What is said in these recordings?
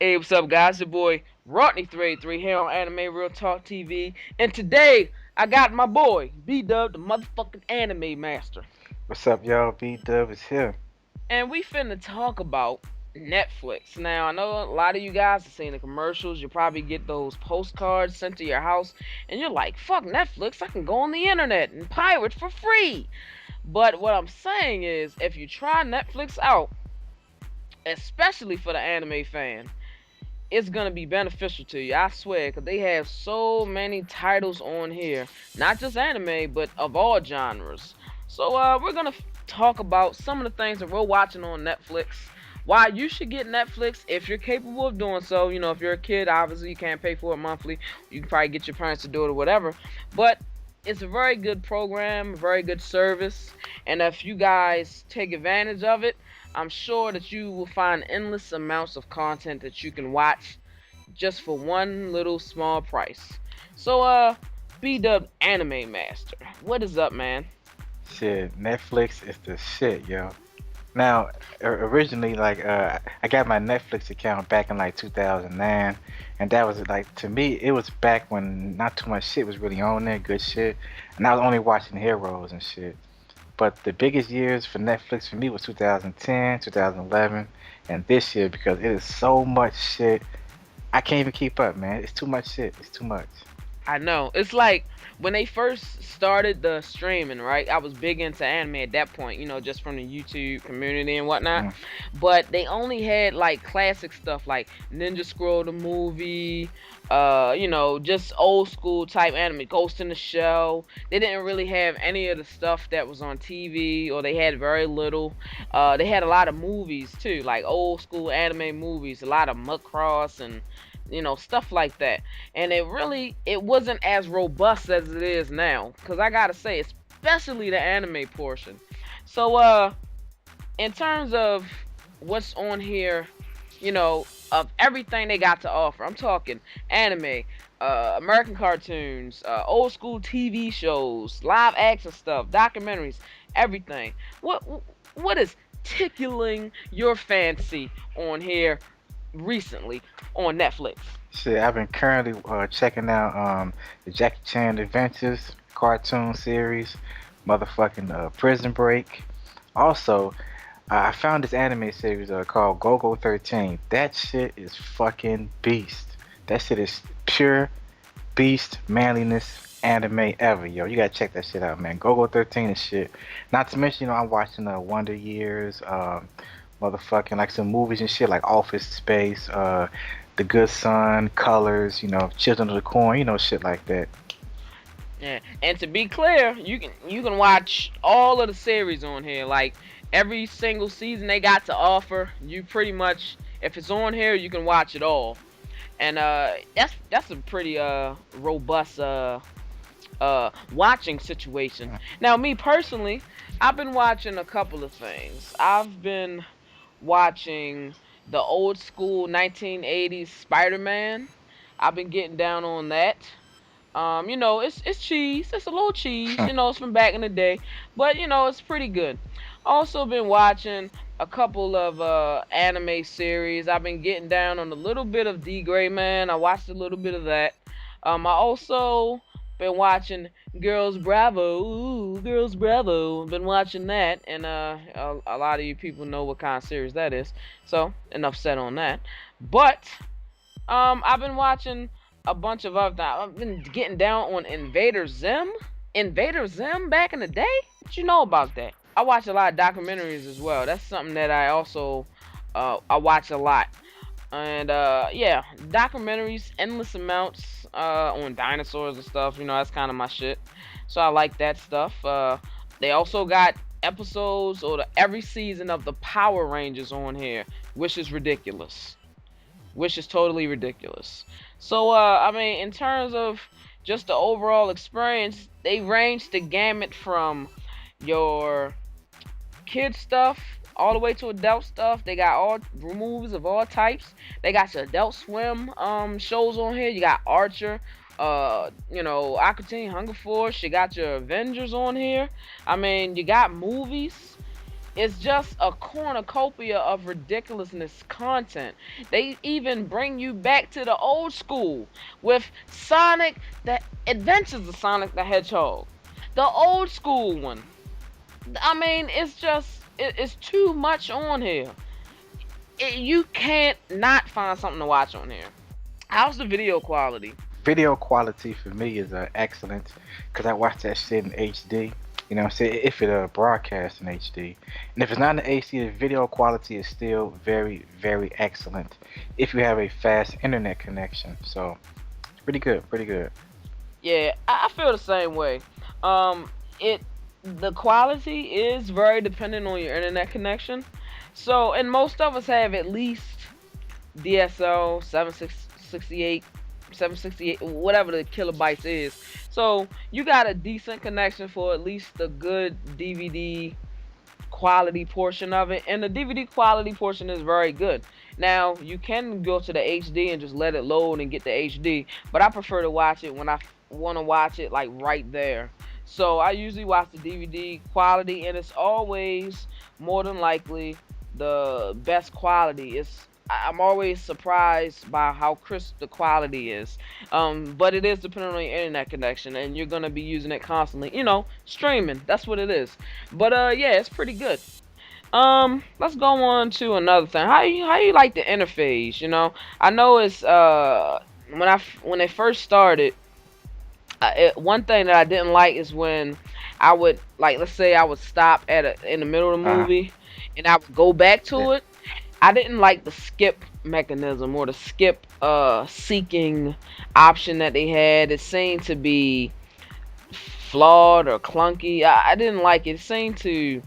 Hey, what's up, guys? Your boy Rodney 383 here on Anime Real Talk TV, and today I got my boy BDUB, the motherfucking anime master, What's up, y'all? BDUB is here. and we finna talk about Netflix. Now, I know a lot of you guys have seen the commercials. You probably get those postcards sent to your house, and you're like, "Fuck Netflix! I can go on the internet and pirate for free." But what I'm saying is, if you try Netflix out, especially for the anime fan, it's gonna be beneficial to you. I swear, because they have so many titles on here, not just anime, but of all genres. So we're gonna talk about some of the things that we're watching on Netflix. Why you should get Netflix if you're capable of doing so. You know, if you're a kid, obviously you can't pay for it monthly. You can probably get your parents to do it or whatever. But it's a very good program, a very good service, and if you guys take advantage of it, I'm sure that you will find endless amounts of content that you can watch just for one little small price. So, B-Dub Anime Master, what is up, man? Shit, Netflix is the shit, yo. Now, originally, I got my Netflix account back in like 2009, and that was like, to me, it was back when not too much shit was really on there, good shit, and I was only watching Heroes and shit. But the biggest years for Netflix for me was 2010, 2011, and this year because it is so much shit. I can't even keep up, man. It's too much shit. It's too much. I know. It's like when they first started the streaming, right? I was big into anime at that point, just from the YouTube community and whatnot. Mm. But they only had like classic stuff like Ninja Scroll the movie, just old school type anime, Ghost in the Shell. They didn't really have any of the stuff that was on TV, or they had very little. They had a lot of movies too, like old school anime movies, a lot of Macross and stuff like that, and it wasn't as robust as it is now, because I gotta say, especially the anime portion. So in terms of what's on here, of everything they got to offer, I'm talking anime, American cartoons, old school TV shows, live action stuff, documentaries, everything. What is tickling your fancy on here recently on Netflix? Shit, I've been currently checking out the Jackie Chan Adventures cartoon series, motherfucking Prison Break. Also, I found this anime series called Go 13. That shit is fucking beast. That shit is pure beast manliness anime ever, yo. You gotta check that shit out, man. Go 13 is shit. Not to mention, I'm watching Wonder Years, motherfucking like some movies and shit like Office Space, The Good Son, Colors, Children of the Corn, shit like that. Yeah, and to be clear, you can watch all of the series on here. Like every single season they got to offer, you pretty much, if it's on here, you can watch it all. And that's a pretty robust watching situation. Now, me personally, I've been watching a couple of things. I've been watching the old school 1980s Spider-Man. I've been getting down on that. It's cheese. It's a little cheese. It's from back in the day, but it's pretty good. Also been watching a couple of anime series. I've been getting down on a little bit of D Gray Man. I watched a little bit of that. I also been watching Girls Bravo. Ooh, Girls Bravo. Been watching that, and a lot of you people know what kind of series that is. So enough said on that. But I've been watching a bunch of other. I've been getting down on Invader Zim. Invader Zim back in the day. What you know about that? I watch a lot of documentaries as well. That's something that I also I watch a lot. And yeah, documentaries, endless amounts on dinosaurs and stuff. That's kind of my shit. So I like that stuff. They also got episodes or every season of the Power Rangers on here, which is ridiculous, which is totally ridiculous. So, I mean, in terms of just the overall experience, they range the gamut from your kid stuff all the way to adult stuff. They got all movies of all types. They got your Adult Swim shows on here. You got Archer, Aqua Teen Hunger Force. You got your Avengers on here. I mean, you got movies. It's just a cornucopia of ridiculousness content. They even bring you back to the old school with Sonic, the Adventures of Sonic the Hedgehog, the old school one. I mean, it's too much on here. You can't not find something to watch on here. How's the video quality? Video quality for me is excellent because I watch that shit in HD. You know what I'm saying? If it broadcasts in HD. And if it's not in HD, the video quality is still very, very excellent if you have a fast internet connection. So, pretty good, pretty good. Yeah, I feel the same way. It the quality is very dependent on your internet connection. So, and most of us have at least DSL 768, 768, whatever the kilobytes is. So you got a decent connection for at least the good DVD quality portion of it, and the DVD quality portion is very good. Now you can go to the HD and just let it load and get the HD, but I prefer to watch it when I want to watch it like right there. So I usually watch the DVD quality, and it's always more than likely the best quality. I'm always surprised by how crisp the quality is. But it is depending on your internet connection, and you're gonna be using it constantly. Streaming. That's what it is. But yeah, it's pretty good. Let's go on to another thing. How you like the interface? I know it's when they first started. One thing that I didn't like is when I would, like, let's say I would stop in the middle of the Uh, movie, and I would go back yeah. to it. I didn't like the skip mechanism or the skip seeking option that they had. It seemed to be flawed or clunky. I didn't like it. It seemed to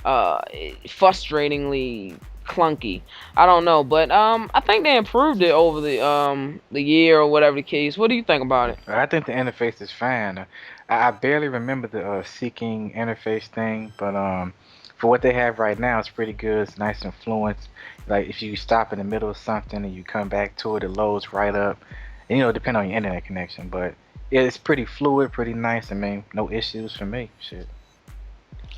uh frustratingly clunky. I don't know, but I think they improved it over the year or whatever the case. What do you think about it? I think the interface is fine. I barely remember the seeking interface thing, but for what they have right now, it's pretty good. It's nice and fluent. Like if you stop in the middle of something and you come back to it, it loads right up. And, depending on your internet connection, but yeah, it's pretty fluid, pretty nice. I mean, no issues for me. Shit.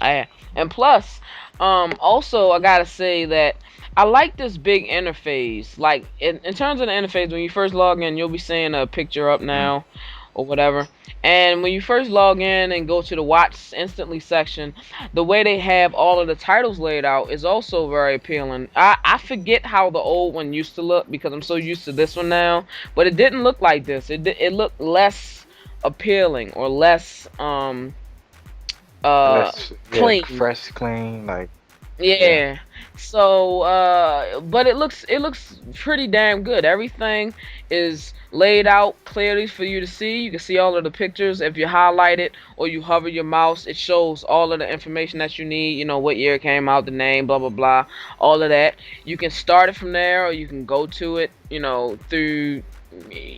And plus, also I gotta say that I like this big interface. Like in terms of the interface, when you first log in, you'll be seeing a picture up Mm. now or whatever. And when you first log in and go to the watch instantly section, the way they have all of the titles laid out is also very appealing. I forget how the old one used to look because I'm so used to this one now, but it didn't look like this. It looked less appealing or less uh Yeah, clean. fresh, clean, like yeah. Yeah. So, but it looks pretty damn good. Everything is laid out clearly for you to see. You can see all of the pictures. If you highlight it or you hover your mouse, it shows all of the information that you need. What year it came out, the name, blah blah blah, all of that. You can start it from there, or you can go to it, through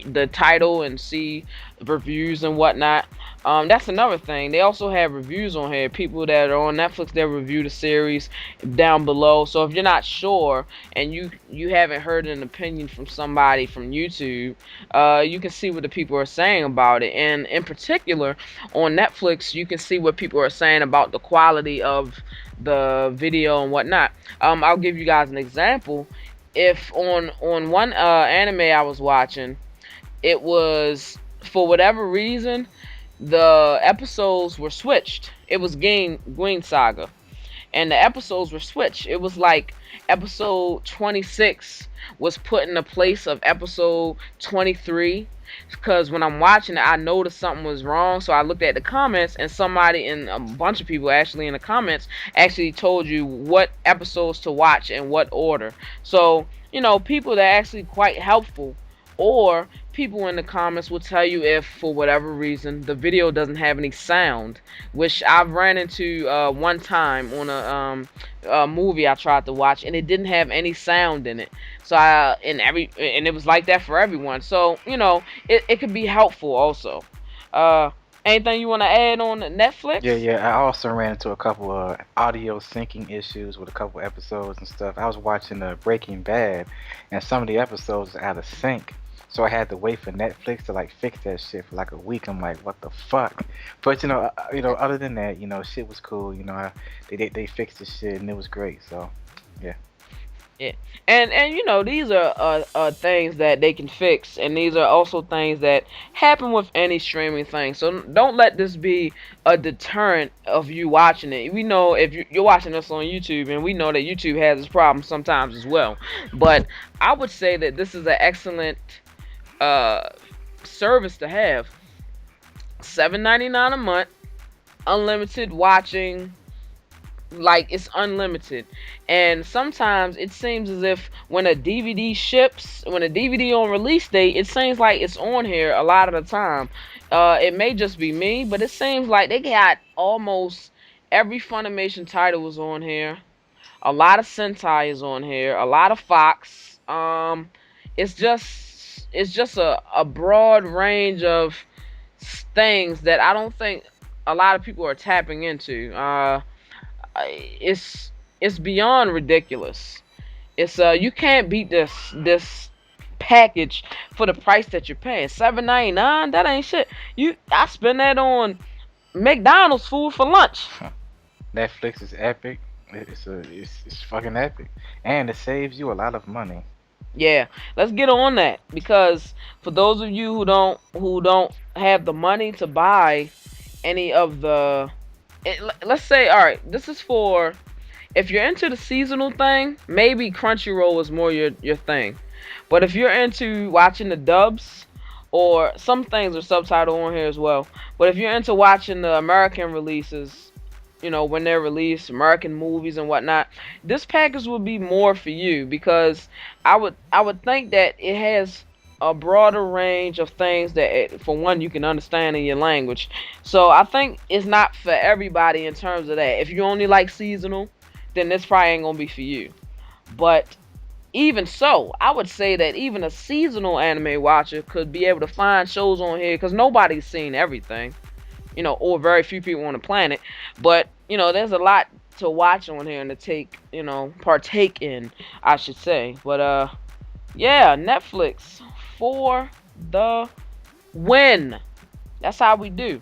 the title and see reviews and whatnot. That's another thing. They also have reviews on here. People that are on Netflix, they review the series down below. So if you're not sure and you haven't heard an opinion from somebody from YouTube, you can see what the people are saying about it. And in particular, on Netflix, you can see what people are saying about the quality of the video and whatnot. I'll give you guys an example. If on one anime I was watching, it was, for whatever reason, the episodes were switched. It was Green Saga, and the episodes were switched. It was like episode 26 was put in the place of episode 23. Because when I'm watching it, I noticed something was wrong. So I looked at the comments, and somebody, and a bunch of people actually in the comments, actually told you what episodes to watch in what order. So, people that are actually quite helpful. Or people in the comments will tell you if, for whatever reason, the video doesn't have any sound, which I've ran into one time on a movie I tried to watch, and it didn't have any sound in it. So and it was like that for everyone. So it could be helpful also. Uh, Anything you want to add on Yeah, Netflix? yeah. I also ran into a couple of audio syncing issues with a couple episodes and stuff. I was watching Breaking Bad, and some of the episodes are out of sync. So I had to wait for Netflix to like fix that shit for like a week. I'm like, what the fuck? But other than that, shit was cool. They fixed the shit and it was great. So yeah. Yeah, and these are things that they can fix, and these are also things that happen with any streaming thing. So don't let this be a deterrent of you watching it. We know if you're watching this on YouTube, and we know that YouTube has its problems sometimes as well. But I would say that this is an excellent uh service to have. 7.99 a month, unlimited watching, like it's unlimited. And sometimes it seems as if when a DVD ships, when a DVD on release date, it seems like it's on here a lot of the time. It may just be me, but it seems like they got almost every Funimation title was on here. A lot of Sentai is on here, a lot of Fox. It's just a broad range of things that I don't think a lot of people are tapping into. It's beyond ridiculous. It's you can't beat this package for the price that you're paying. 7.99. That ain't shit. I spend that on McDonald's food for lunch. Netflix is epic. It's fucking epic, and it saves you a lot of money. Yeah, let's get on that, because for those of you who don't have the money to buy any of let's say, all right, this is for, if you're into the seasonal thing, maybe Crunchyroll is more your thing. But if you're into watching the dubs, or some things are subtitled on here as well. But if you're into watching the American releases, when they're released, American movies and whatnot, this package would be more for you, because I would think that it has a broader range of things that, for one, you can understand in your language. So I think it's not for everybody in terms of that. If you only like seasonal, then this probably ain't gonna be for you. But even so, I would say that even a seasonal anime watcher could be able to find shows on here, because nobody's seen everything, or very few people on the planet. But there's a lot to watch on here and to partake in, I should say. But yeah, Netflix for the win. That's how we do.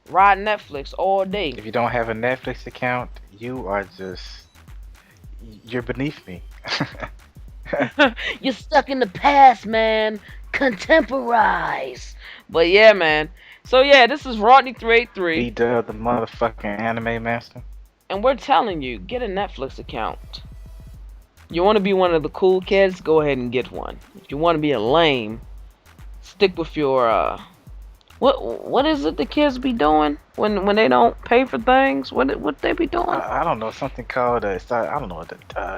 Ride Netflix all day. If you don't have a Netflix account, you're beneath me. You're stuck in the past, man. Contemporize. But yeah, man. So yeah, this is Rodney 383, BDUB, the motherfucking anime master. and we're telling you, get a Netflix account. You want to be one of the cool kids? Go ahead and get one. If you want to be a lame, stick with your what is it the kids be doing when they don't pay for things? What they be doing? I don't know, something called I don't know,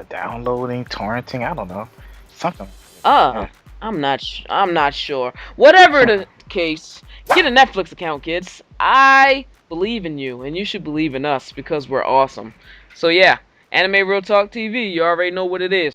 downloading, torrenting. I don't know, something. Uh, Yeah. I'm not sure. Whatever the case, get a Netflix account, kids. I believe in you, and you should believe in us, because we're awesome. So yeah, Anime Real Talk TV. You already know what it is.